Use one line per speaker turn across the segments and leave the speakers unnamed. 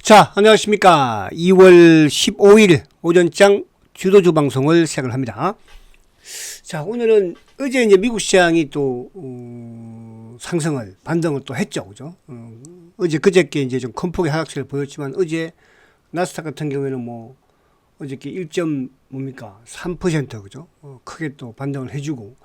자, 안녕하십니까. 2월 15일 오전장 주도주 방송을 시작을 합니다. 자, 오늘은 어제 이제 미국 시장이 또, 상승을, 반등을 또 했죠. 그죠? 어제 그저께 이제 좀 큰 폭의 하락세를 보였지만 어제 나스닥 같은 경우에는 뭐 어저께 1점 뭡니까? 3% 그죠? 크게 또 반등을 해주고.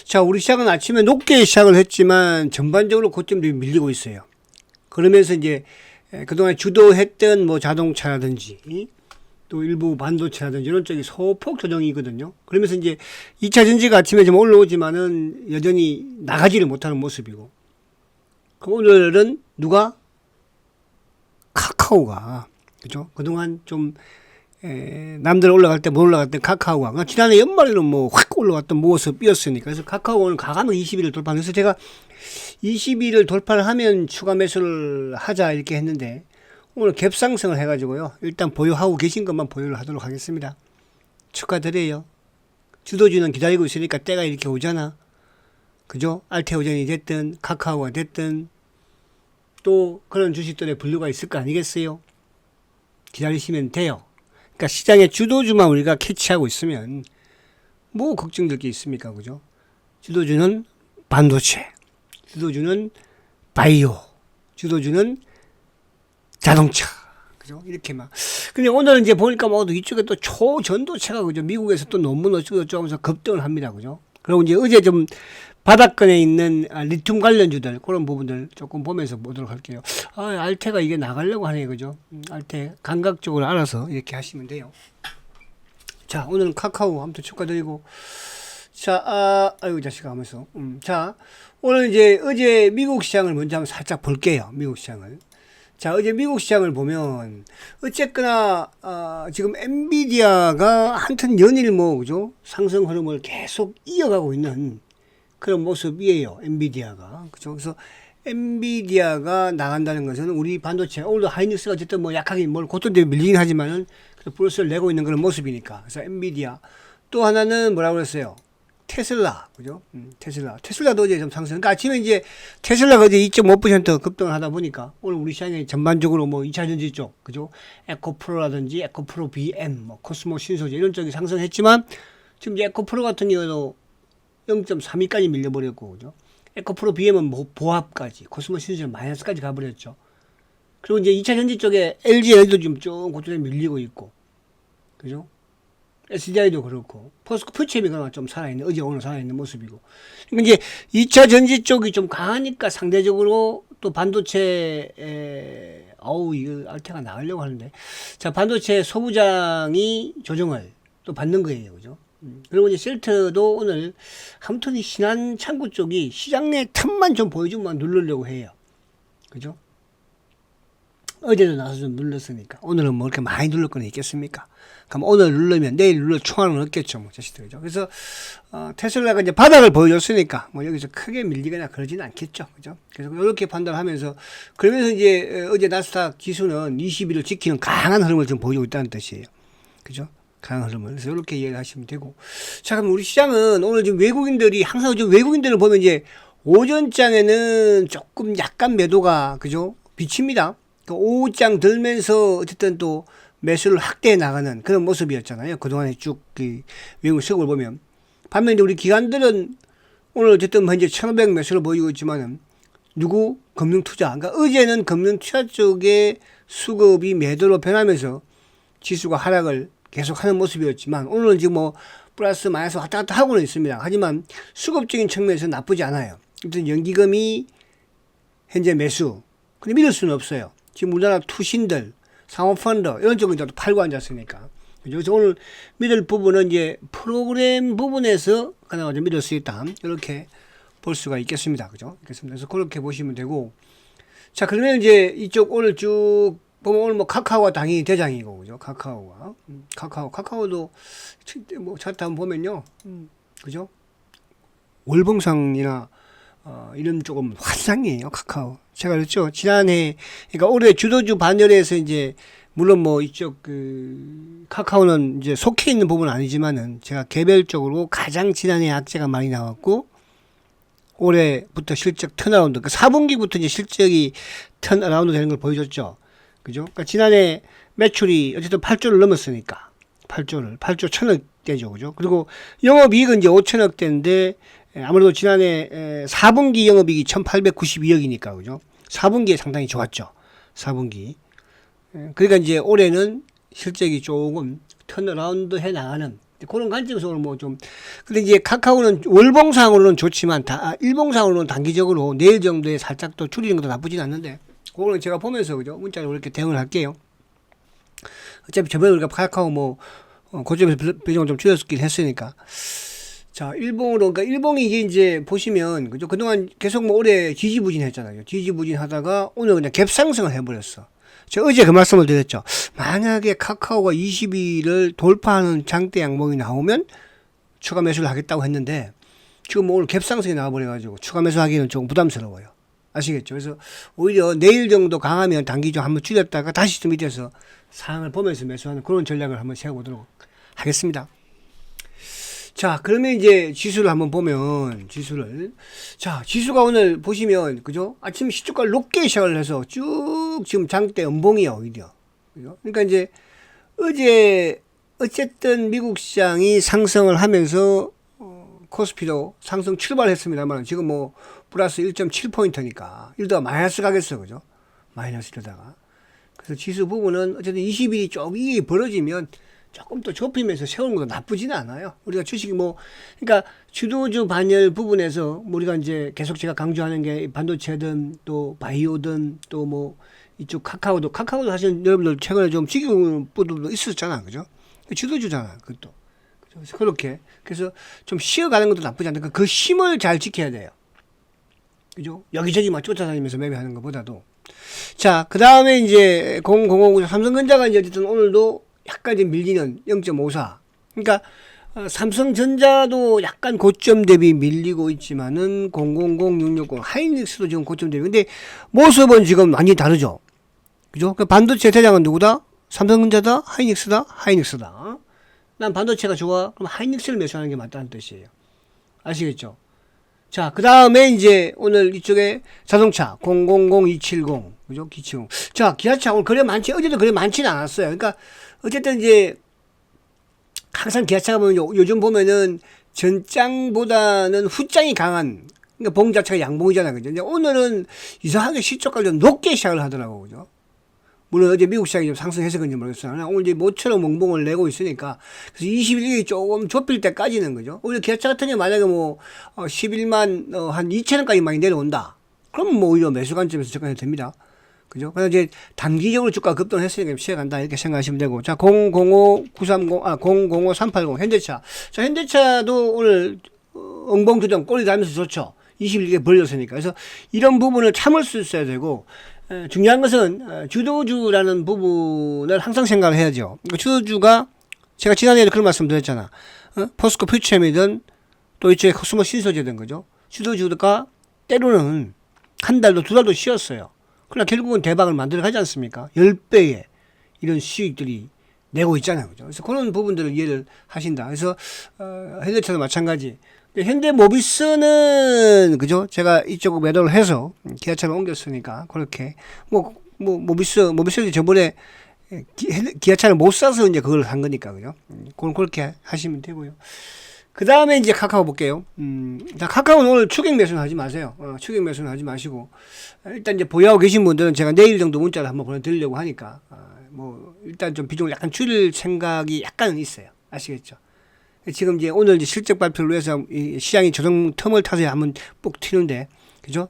자, 우리 시장은 아침에 높게 시작을 했지만 전반적으로 고점들이 밀리고 있어요. 그러면서 이제 그동안 주도했던 뭐 자동차라든지 또 일부 반도체라든지 이런 쪽이 소폭 조정이거든요. 그러면서 이제 2차 전지가 아침에 좀 올라오지만은 여전히 나가지를 못하는 모습이고. 그 오늘은 누가? 카카오가. 그죠? 그동안 좀 남들 올라갈 때 못 올라갈 때 카카오가 지난해 연말에는 뭐 확 올라왔던 모습이었으니까. 그래서 카카오가 오늘 가감을 20일을 돌파해서 제가 20일을 돌파를 하면 추가 매수를 하자 이렇게 했는데 오늘 갭상승을 해가지고요. 일단 보유하고 계신 것만 보유를 하도록 하겠습니다. 축하드려요. 주도주는 기다리고 있으니까 때가 이렇게 오잖아. 그죠? 알테오젠이 됐든 카카오가 됐든 또 그런 주식들의 분류가 있을 거 아니겠어요? 기다리시면 돼요. 그러니까 시장의 주도주만 우리가 캐치하고 있으면 뭐 걱정될 게 있습니까? 그죠? 주도주는 반도체, 주도주는 바이오, 주도주는 자동차. 그죠? 이렇게 막. 근데 오늘은 이제 보니까 뭐 이쪽에 또 초전도체가 그죠? 미국에서 또 논문 어쩌고저쩌고 하면서 급등을 합니다. 그죠? 그리고 이제 어제 좀 바닥권에 있는 리튬 관련주들 그런 부분들 조금 보면서 보도록 할게요. 알테가 이게 나가려고 하네. 그죠? 알테 감각적으로 알아서 이렇게 하시면 돼요. 자, 오늘은 카카오 아무튼 축하드리고. 자, 아이고 자식아 하면서. 자, 오늘 이제 어제 미국 시장을 먼저 한번 살짝 볼게요. 미국 시장을. 자, 어제 미국 시장을 보면 어쨌거나 지금 엔비디아가 한튼 연일 뭐 그죠? 상승 흐름을 계속 이어가고 있는 그런 모습이에요. 엔비디아가. 그죠? 그래서 엔비디아가 나간다는 것은 우리 반도체 오늘도 하이닉스가 어쨌든 뭐 약하게 뭘 고점대로 밀리긴 하지만은 플러스를 내고 있는 그런 모습이니까. 그래서 엔비디아. 또 하나는 뭐라고 그랬어요? 테슬라, 그죠? 테슬라도 어제 좀 상승. 그러니까 아침에 이제 테슬라가 어제 2.5% 급등을 하다 보니까 오늘 우리 시장에 전반적으로 뭐 2차 전지 쪽, 그죠? 에코프로라든지 에코프로 BM, 뭐 코스모 신소재 이런 쪽이 상승했지만 지금 이제 에코프로 같은 경우도 0.32까지 밀려버렸고, 그죠? 에코프로 BM은 뭐 보합까지, 코스모 신소재 마이너스까지 가버렸죠. 그리고 이제 2차 전지 쪽에 LG에도 좀 고점에 밀리고 있고, 그죠? SDI도 그렇고, 포스코 푸치엠이 그나마 좀 살아있는, 어제 오늘 살아있는 모습이고. 그러니까 이제 2차 전지 쪽이 좀 강하니까 상대적으로 또 반도체, 이거 알테가 나가려고 하는데. 자, 반도체 소부장이 조정을 또 받는 거예요. 그죠? 그리고 이제 셀트도 오늘 아무튼 신한 창구 쪽이 시장 내 틈만 좀 보여주면 누르려고 해요. 그죠? 어제도 나와서 좀 눌렀으니까 오늘은 뭐 이렇게 많이 누를 건 있겠습니까? 그럼 오늘 누르면 내일 눌러 총알은 없겠죠, 뭐 자식들이죠. 그래서 테슬라가 이제 바닥을 보여줬으니까 뭐 여기서 크게 밀리거나 그러지는 않겠죠, 그죠? 그래서 이렇게 판단하면서 그러면서 이제 어제 나스닥 지수는 20일을 지키는 강한 흐름을 좀 보여주고 있다는 뜻이에요, 그죠? 강한 흐름을. 그래서 이렇게 이해를 하시면 되고. 자, 그럼 우리 시장은 오늘 지금 외국인들이 항상 좀 외국인들을 보면 이제 오전장에는 조금 약간 매도가 그죠? 비칩니다. 오후장 들면서 어쨌든 또 매수를 확대해 나가는 그런 모습이었잖아요. 그동안에 쭉 외국 세력을 보면. 반면에 우리 기관들은 오늘 어쨌든 현재 1,500 매수를 보이고 있지만은 누구? 금융투자. 그러니까 어제는 금융투자 쪽에 수급이 매도로 변하면서 지수가 하락을 계속하는 모습이었지만 오늘은 지금 뭐 플러스 마이너스 왔다 갔다 하고는 있습니다. 하지만 수급적인 측면에서 나쁘지 않아요. 아무튼 연기금이 현재 매수. 근데 믿을 수는 없어요. 지금 우리나라 투신들, 상호펀드 이런 쪽은 또 팔고 앉았으니까. 그래서 오늘 믿을 부분은 이제 프로그램 부분에서 그나마 좀 믿을 수 있다. 이렇게 볼 수가 있겠습니다. 그죠? 그래서 그렇게 보시면 되고. 자, 그러면 이제 이쪽 오늘 쭉 보면 오늘 뭐 카카오가 당연히 대장이고, 그죠? 카카오도 뭐 차트 한번 보면요. 그죠? 월봉상이나 이런 쪽은 환상이에요, 카카오. 제가 그랬죠. 지난해, 그러니까 올해 주도주 반열에서 이제, 물론 뭐 이쪽 카카오는 이제 속해 있는 부분은 아니지만은 제가 개별적으로 가장 지난해 악재가 많이 나왔고, 올해부터 실적 턴어라운드, 그러니까 4분기부터 이제 실적이 턴어라운드 되는 걸 보여줬죠. 그죠? 그러니까 지난해 매출이 어쨌든 8조를 넘었으니까. 8조 1000억대죠. 그죠? 그리고 영업이익은 이제 5천억대인데 아무래도 지난해 4분기 영업이익이 1892억이니까. 그죠? 4분기에 상당히 좋았죠. 4분기. 그러니까 이제 올해는 실적이 조금 턴어라운드 해 나가는 그런 관점에서 오늘 뭐 좀 근데 이제 카카오는 월봉상으로는 좋지만 일봉상으로는 단기적으로 내일 정도에 살짝 또 줄이는 것도 나쁘진 않는데 그거는 제가 보면서 그죠 문자로 이렇게 대응을 할게요. 어차피 저번에 우리가 카카오 뭐 고점에서 비중을 좀 줄였긴 했으니까 자 일봉으로 그러니까 일봉이 이제 보시면 그죠 그동안 계속 뭐 올해 지지부진했잖아요. 지지부진하다가 오늘 그냥 갭상승을 해버렸어. 제가 어제 그 말씀을 드렸죠. 만약에 카카오가 20일을 돌파하는 장대 양봉이 나오면 추가 매수를 하겠다고 했는데 지금 뭐 오늘 갭상승이 나와버려가지고 추가 매수하기는 조금 부담스러워요. 아시겠죠? 그래서 오히려 내일 정도 강하면 단기 좀 한번 줄였다가 다시 좀 밑에서 상황을 보면서 매수하는 그런 전략을 한번 세워보도록 하겠습니다. 자, 그러면 이제 지수를 한번 보면, 자, 지수가 오늘 보시면, 그죠? 아침 시초가 높게 시작을 해서 쭉 지금 장대 음봉이야, 오히려. 그죠? 그러니까 이제 어제, 어쨌든 미국 시장이 상승을 하면서, 코스피도 상승 출발했습니다만, 지금 뭐, 플러스 1.7포인트니까, 이러다가 마이너스 가겠어, 그죠? 마이너스 이러다가. 그래서 지수 부분은 어쨌든 20일이 좀 이게 벌어지면, 조금 더 좁히면서 세우는 것도 나쁘지는 않아요. 우리가 주식이 뭐, 그러니까 주도주 반열 부분에서 우리가 이제 계속 제가 강조하는 게 반도체든 또 바이오든 또 뭐 이쪽 카카오도 사실 여러분들 최근에 좀 지금 분들도 있었잖아. 그죠? 주도주잖아. 그것도. 그래서 그렇게. 그래서 좀 쉬어가는 것도 나쁘지 않다. 그 힘을 잘 지켜야 돼요. 그죠? 여기저기 막 쫓아다니면서 매매하는 것보다도. 자, 그 다음에 이제 0059 삼성전자가 이제 어쨌든 오늘도 약간 좀 밀리는 0.54. 그러니까 삼성전자도 약간 고점 대비 밀리고 있지만은 000660 하이닉스도 지금 고점 대비. 근데 모습은 지금 많이 다르죠. 그죠? 그 반도체 대장은 누구다? 삼성전자다? 하이닉스다? 하이닉스다. 난 반도체가 좋아. 그럼 하이닉스를 매수하는 게 맞다는 뜻이에요. 아시겠죠? 자, 그 다음에 이제 오늘 이쪽에 자동차 000270. 그죠? 기치공. 자, 기아차 오늘 거래 많지, 어제도 거래 많지는 않았어요. 그러니까 어쨌든 이제 항상 기아차가 보면 요즘 보면은 전장보다는 후장이 강한 그러니까 봉 자체가 양봉이잖아요. 그죠? 근데 오늘은 이상하게 시초가를 좀 높게 시작을 하더라고. 그죠? 물론 어제 미국 시장이 좀 상승해서 그런지 모르겠어요. 오늘 이제 모처럼 몽봉을 내고 있으니까 그래서 21일이 조금 좁힐 때까지는 그죠? 오히려 기아차 같은 경우 만약에 뭐 11만 한 2천원까지 많이 내려온다. 그럼 뭐 오히려 매수 관점에서 접근해도 됩니다. 그죠? 그래서 이제 단기적으로 주가 급등했으니까 쉬어간다 이렇게 생각하시면 되고 자 005380 현대차 자 현대차도 오늘 엉봉 조정 꼬리 달면서 좋죠. 20일에 벌렸으니까 그래서 이런 부분을 참을 수 있어야 되고 중요한 것은 주도주라는 부분을 항상 생각을 해야죠. 주도주가 제가 지난해에도 그런 말씀 드렸잖아. 포스코 퓨처엠이든 또 이쪽에 코스모 신소재든 그죠? 주도주가 때로는 한 달도 두 달도 쉬었어요. 그러나 결국은 대박을 만들어 가지 않습니까? 10배의 이런 수익들이 내고 있잖아요. 그죠? 그래서 그런 부분들을 이해를 하신다. 그래서, 현대차도 마찬가지. 현대모비스는, 그죠? 제가 이쪽 매도를 해서 기아차로 옮겼으니까, 그렇게. 모비스도 저번에 기아차를 못 사서 이제 그걸 산 거니까, 그죠? 그렇게 하시면 되고요. 그 다음에 이제 카카오 볼게요. 자, 카카오는 오늘 추격 매수는 하지 마세요. 추격 매수는 하지 마시고. 일단 이제 보유하고 계신 분들은 제가 내일 정도 문자를 한번 보내드리려고 하니까, 일단 좀 비중을 약간 줄일 생각이 약간은 있어요. 아시겠죠? 지금 이제 오늘 이제 실적 발표를 위해서 시장이 조정 틈을 타서 한번 ปุ๊ 튀는데, 그죠?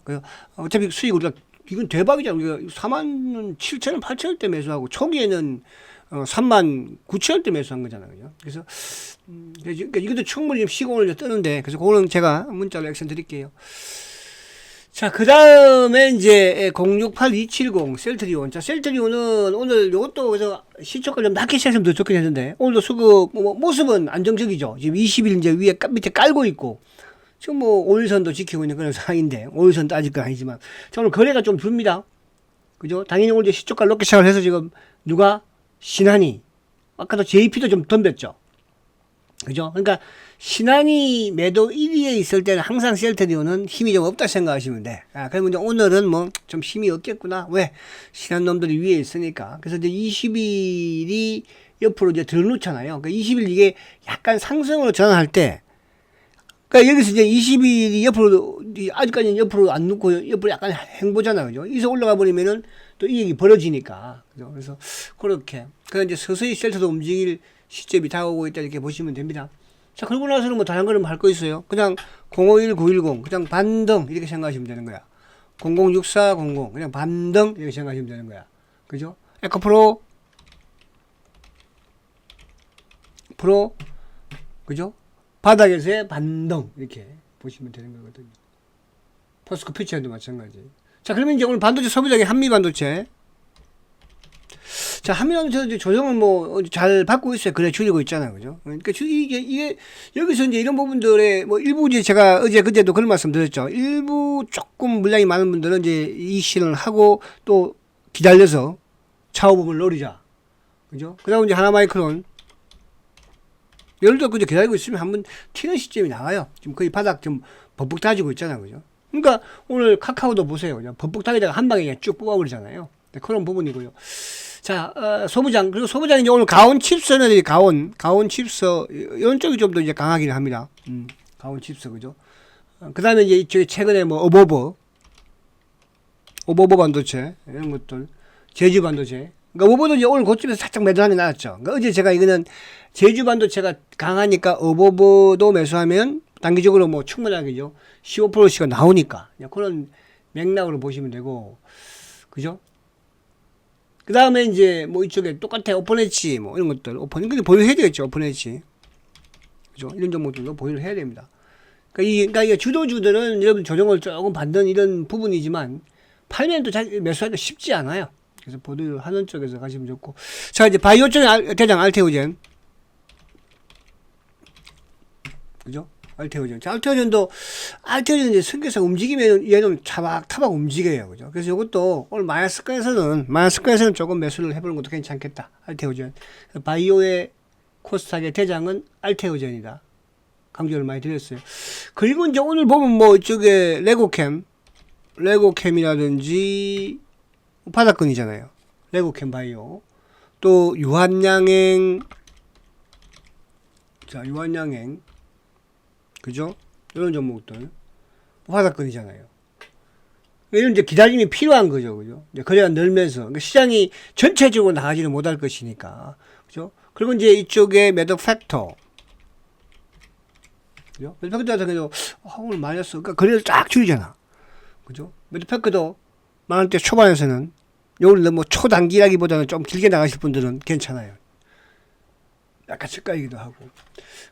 어차피 수익 우리가, 이건 대박이잖아. 우리가 4만 7천원, 8천원대 매수하고, 초기에는 3만 9천원대 매수한 거잖아요. 그죠? 그래서, 이것도 충분히 좀 시공을 뜨는데, 그래서 그거는 제가 문자로 액션 드릴게요. 자, 그 다음에 이제 068270 셀트리온. 자, 셀트리온은 오늘 요것도 그래서 시초가 좀 낮게 시작하면 더 좋긴 했는데, 오늘도 수급, 모습은 안정적이죠. 지금 20일 이제 위에 밑에 깔고 있고, 지금 뭐 5일선도 지키고 있는 그런 상황인데, 5일선도 아직은 아니지만, 자, 오늘 거래가 좀 줍니다. 그죠? 당연히 오늘 이제 시초가 높게 시작을 해서 지금 누가? 신한이. 아까도 JP도 좀 덤볐죠. 그죠? 그러니까 신한이 매도 1위에 있을 때는 항상 셀트리온은 힘이 좀 없다 생각하시면 돼. 그러면 이제 오늘은 뭐 좀 힘이 없겠구나. 왜? 신한 놈들이 위에 있으니까. 그래서 이제 20일이 옆으로 이제 들어놓잖아요. 그러니까 20일 이게 약간 상승으로 전환할 때, 그러니까 여기서 이제 20일이 옆으로, 아직까지는 옆으로 안 눕고 옆으로 약간 행보잖아. 그죠? 여기서 올라가 버리면은 또 이 얘기 벌어지니까. 그죠? 그래서 그렇게. 그래서 이제 서서히 셀트도 움직일 시점이 다가오고 있다 이렇게 보시면 됩니다. 자, 그러고 나서는 뭐 다른 거는 할 거 있어요. 그냥 051910 그냥 반등 이렇게 생각하시면 되는 거야. 006400 그냥 반등 이렇게 생각하시면 되는 거야. 그죠? 에코프로 그죠? 바닥에서의 반등 이렇게 보시면 되는 거거든요. 포스코 퓨처도 마찬가지. 자, 그러면 이제 오늘 반도체 소비자의 한미반도체. 자, 한미반도체 조정은 뭐 잘 받고 있어요. 그래 줄이고 있잖아요, 그죠? 그러니까 이게 여기서 이제 이런 부분들의 뭐 일부 이제 제가 그제도 그런 말씀 드렸죠. 일부 조금 물량이 많은 분들은 이제 이 실현을 하고 또 기다려서 차후 부분을 노리자, 그죠? 그다음 이제 하나마이크론. 예를 들어 그저 기다리고 있으면 한번 튀는 시점이 나와요. 지금 거의 바닥 좀 버벅 다지고 있잖아요, 그죠? 그러니까 오늘 카카오도 보세요, 그죠? 버벅 다지다가 한 방에 그냥 쭉 뽑아버리잖아요. 그런 부분이고요. 자, 소부장. 그리고 소부장이 이제 오늘 가온 칩스는 가온 칩스, 이런 쪽이 좀 더 이제 강하긴 합니다. 가온 칩스, 그죠? 그 다음에 이제 이쪽에 최근에 뭐, 오버버 반도체, 이런 것들, 제주 반도체. 그러니까 오버도 이제 오늘 고점에서 살짝 매도하게 나왔죠. 그러니까 어제 제가 이거는 제주 반도체가 강하니까 오버버도 매수하면 단기적으로 뭐 충분하게죠. 15%씩가 나오니까. 그런 맥락으로 보시면 되고, 그죠? 그 다음에 이제 뭐 이쪽에 똑같아 오픈엣지 뭐 이런 것들 근데 보유해야 되겠죠. 오픈엣지, 그죠? 이런 종목들도 보유를 해야 됩니다. 그러니까 이게 주도주들은 여러분 조정을 조금 받는 이런 부분이지만 팔면 또 매수하기가 쉽지 않아요. 그래서 보유를 하는 쪽에서 가시면 좋고. 자, 이제 바이오 쪽에 대장 알테오젠, 그죠? 알테오젠. 자, 알테오젠은 이제 성격상 움직이면 얘는 타박 움직여요. 그죠? 그래서 이것도 오늘 마이너스가에서는 조금 매수를 해보는 것도 괜찮겠다. 알테오젠. 바이오의 코스닥의 대장은 알테오젠이다. 강조를 많이 드렸어요. 그리고 이제 오늘 보면 뭐 이쪽에 레고캠이라든지 바닥권이잖아요. 레고캠 바이오. 또 유한양행. 자, 유한양행. 그죠? 이런 종목들. 바닥권이잖아요. 이런 이제 기다림이 필요한 거죠. 그죠? 이제 거래가 늘면서. 그러니까 시장이 전체적으로 나가지는 못할 것이니까. 그죠? 그리고 이제 이쪽에 매도 팩터. 그죠? 매도 팩터 같은 경우, 오늘 마이너스. 그러니까 거래를 쫙 줄이잖아. 그죠? 매도 팩터도 만원대 초반에서는, 요걸 뭐 초단기라기보다는 좀 길게 나가실 분들은 괜찮아요. 약간 측가이기도 하고.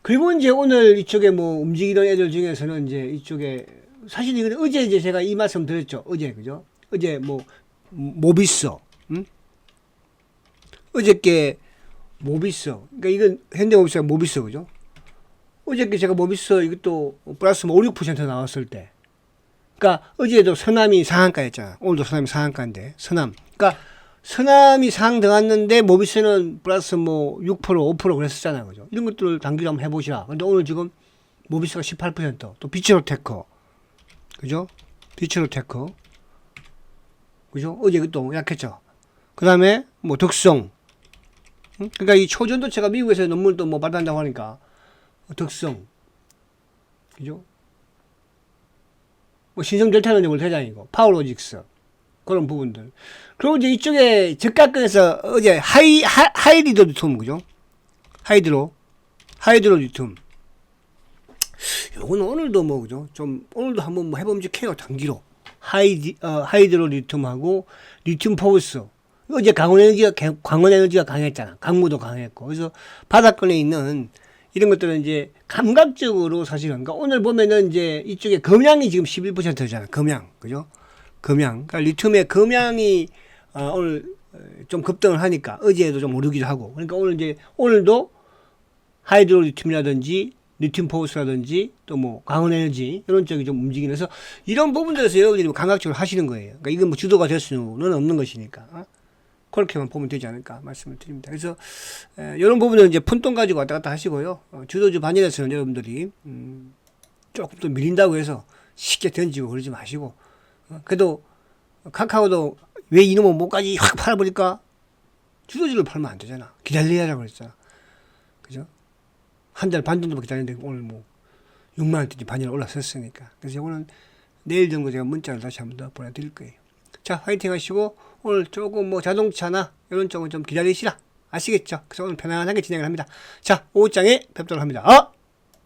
그리고 이제 오늘 이쪽에 뭐 움직이던 애들 중에서는 이제 이쪽에 사실 이건 어제 이제 제가 이 말씀 드렸죠. 어제, 그죠? 어제 뭐 모비스, 어저께 모비스. 그러니까 이건 현대모비스가 모비스, 그죠? 어저께 제가 모비스 이것도 플러스 뭐 5, 6% 나왔을 때. 그러니까 어제도 서남이 상한가였잖아. 오늘도 서남이 상한가인데 서남. 그러니까 서남이 상승 들어갔는데 모비스는 플러스 뭐 6%, 5% 그랬었잖아요. 그죠? 이런 것들을 단기로 한번 해보시라. 근데 오늘 지금 모비스가 18%, 또 비츠로테크, 그죠? 비츠로테크, 그죠? 어제 또 약했죠. 그 다음에 뭐 덕성. 그러니까 이 초전도체가 미국에서 논문도 뭐 발표한다고 하니까 덕성, 그죠? 뭐 신성델타는 오늘 대장이고 파워로직스. 그런 부분들. 그리고 이제 이쪽에 저가권에서 어제 하이드로 리튬, 그죠? 하이드로 리튬. 요건 오늘도 뭐, 그죠? 좀, 오늘도 한번 뭐 해봄직해요, 단기로. 하이드로 리튬하고 리튬 포브스. 어제 강원에너지가 강했잖아. 강무도 강했고. 그래서 바닥권에 있는 이런 것들은 이제 감각적으로 사실은. 그러니까 오늘 보면은 이제 이쪽에 금양이 지금 11%잖아. 금양. 그죠? 금양. 그러니까 리튬의 금양이 오늘 좀 급등을 하니까 어제에도 좀 오르기도 하고. 그러니까 오늘도 하이드로 리튬이라든지 리튬 포스라든지 또 뭐 강원에너지 이런 쪽이 좀 움직이면서 이런 부분들에서 여러분들이 감각적으로 하시는 거예요. 그러니까 이건 뭐 주도가 될 수는 없는 것이니까. 그렇게만 보면 되지 않을까 말씀을 드립니다. 그래서 이런 부분은 이제 푼돈 가지고 왔다 갔다 하시고요. 주도주 반열에서는 여러분들이 조금 더 밀린다고 해서 쉽게 던지고 그러지 마시고 그래도 카카오도 왜 이놈의 목까지 확 팔아버릴까? 주도주를 팔면 안 되잖아. 기다려야라고 그랬잖아. 그죠? 한 달 반 정도만 기다렸는데 오늘 뭐 6만 원대지 반열 올라섰으니까. 그래서 이거는 내일 정도 제가 문자를 다시 한번 더 보내드릴 거예요. 자, 화이팅 하시고 오늘 조금 뭐 자동차나 이런 쪽은 좀 기다리시라. 아시겠죠? 그래서 오늘 편안하게 진행을 합니다. 자, 5장에 뵙도록 합니다.